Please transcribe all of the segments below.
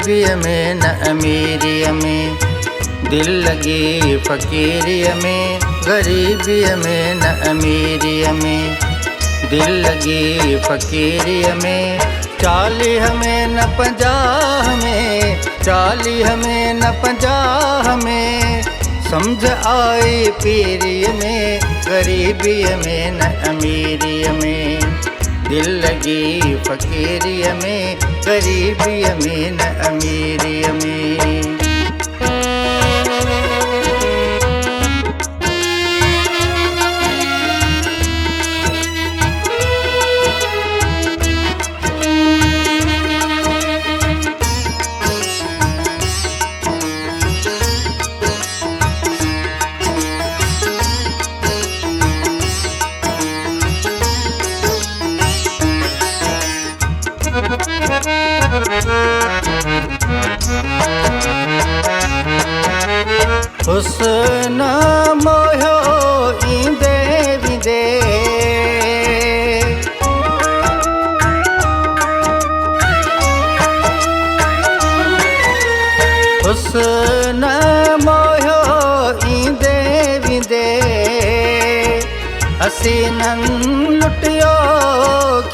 ग़रीबीअ में न अमीरीअ में, दिल लगी फ़क़ीरीअ में, ग़रीबीअ में न अमीरीअ में, दिल लगी फ़क़ीरीअ में। 40 में न 50 में, 40 में न 50 में, समझ आई पीरीअ में, ग़रीबीअ में न अमीरीअ में, दिल लगी फ़क़ीरीअ में, ग़रीबीअ में न अमीरीअ में। हुस्न मोहियो ईंदे वेंदे, हुस्न मोहियो ईंदे वेंदे, हसीननि लुटियो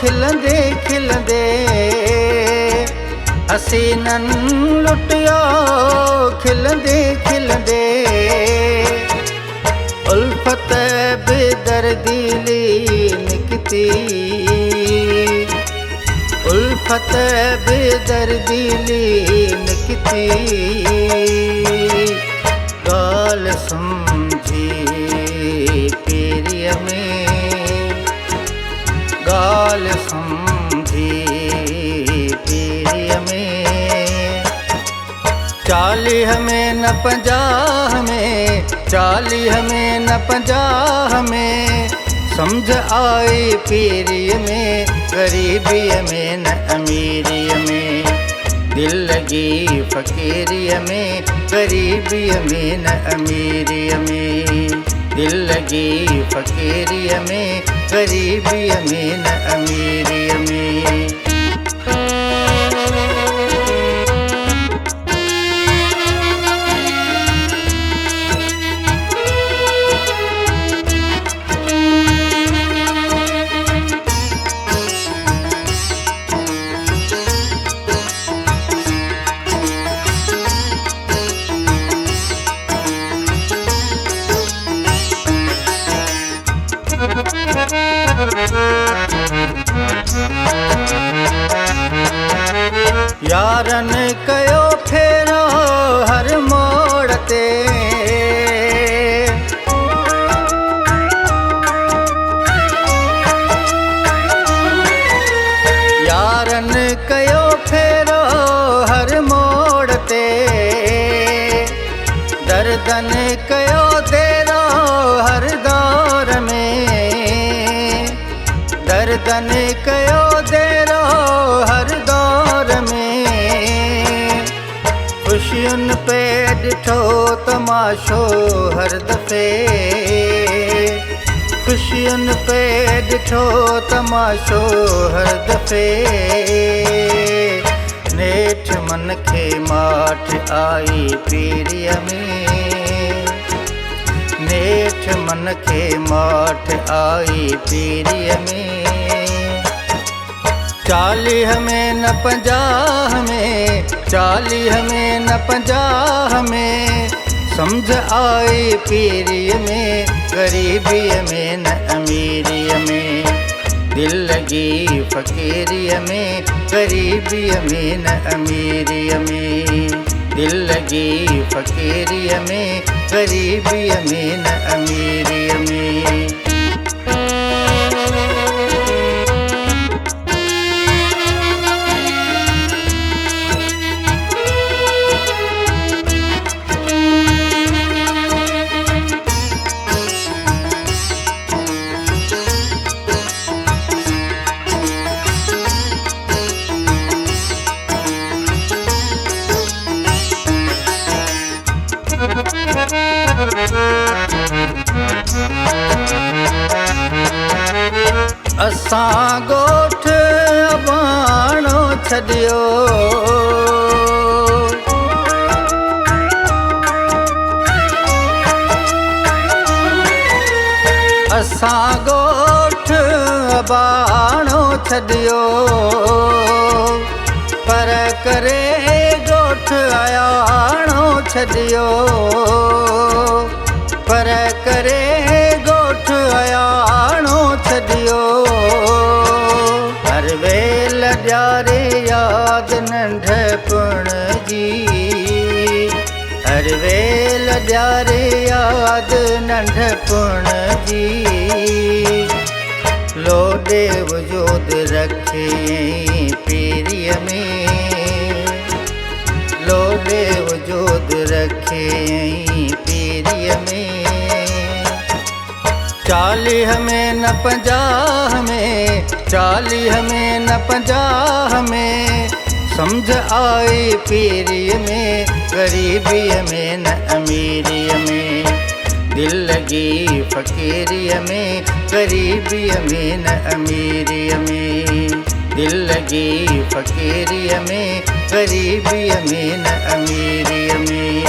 खिलंदे खिलंदे, हसीननि लुटियो खिलंदे खिलंदे। उल्फत बेदर्दी निकती, उल्फत बेदर्दी निकती, ॻाल्हि सम्झी पीरीअ में, ॻाल्हि सम्झी पीरीअ में। 40 में न 50 में, 40 में न 50 में, समझ आई पीरीअ में, ग़रीबीअ में न अमीरीअ में, दिल लगी फ़क़ीरीअ में, ग़रीबीअ में न अमीरीअ में, दिल लगी फ़क़ीरीअ में, ग़रीबीअ में न अमीरीअ में। यारनि कयो फेरो हर मोड़ ते, यारनि कयो फेरो हर मोड़ ते, दर्दनि कयो देरो हर दौर में, दर्दनि कयो देरो हर दौर में। ख़ुशियुनि पे ॾिठो तमाशो हर दफ़े, ख़ुशियुनि पे ॾिठो तमाशो हर दफ़े, नेठि मन खे माठि आई पीरीअ में, नेठि मन खे माठि आई पीरीअ में। 40 में न 50 में, 40 में न 50 में, समझ आई पीरीअ में, ग़रीबीअ में न अमीरीअ में, दिल लगी फ़क़ीरीअ में, ग़रीबीअ में न अमीरीअ में, दिल लगी फ़क़ीरीअ में, ग़रीबीअ में न अमीरीअ में। असां ॻोठ अबाणो छॾियो, असां ॻोठ अबाणो छॾियो, पर करे ॻोठ अयाणो छॾियो, पर करे ॻोठ अयाणो छॾियो। हर वेल ॾियारे यादि नंढपण जी, हर वेल ॾियारे यादि नंढपण जी। लोॾे वजूद रखे पीरीअ में, लोॾे वजूद रखे पीरीअ में। 40 में न 50 में, 40 में न 50 में, समझ आई पीरीअ में, ग़रीबीअ में न अमीरीअ में। दिल लगी फ़क़ीरीअ में, ग़रीबीअ में न अमीरीअ में। दिल लगी फ़क़ीरीअ में, ग़रीबीअ में न अमीरीअ में।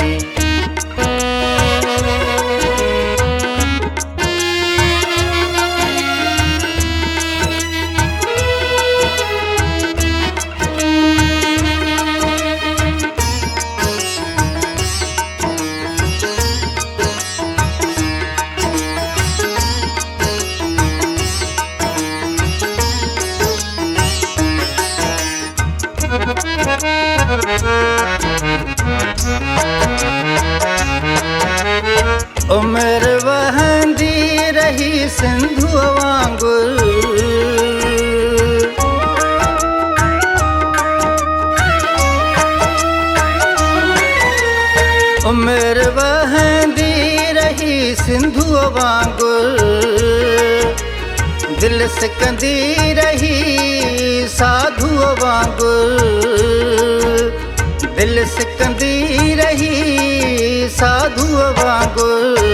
उम्र वहंदी रही सिंधुअ वांगुरु, उम्र वहंदी रही सिंधुअ वांगुरु। दिल सिकंदी रही साधुअ वांगुरु, दिल सिकंदी रही साधुअ वांगुरु।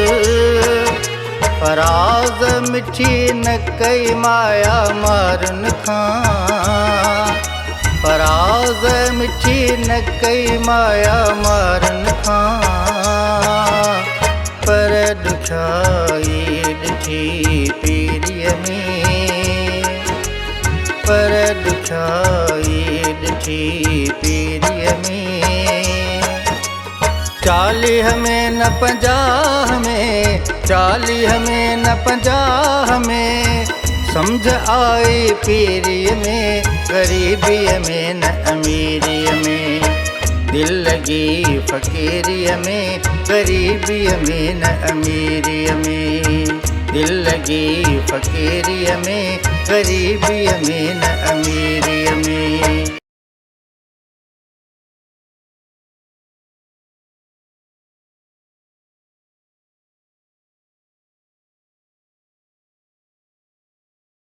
फराज़ मिठी न कई माया मारन खां, फराज़ मिठी न कई माया मारन खां। पर ॾुखियाई ॾिठी पीरीअ में, पर ॾुखियाई ॾिठी पीरीअ में। 40 में न 50 में, 40 में न 50 में, समझ आई पीरीअ में, ग़रीबीअ में न अमीरीअ में। दिल लगी फ़क़ीरीअ में, ग़रीबीअ में न अमीरीअ में। दिल लगी फ़क़ीरीअ में, ग़रीबीअ में न अमीरीअ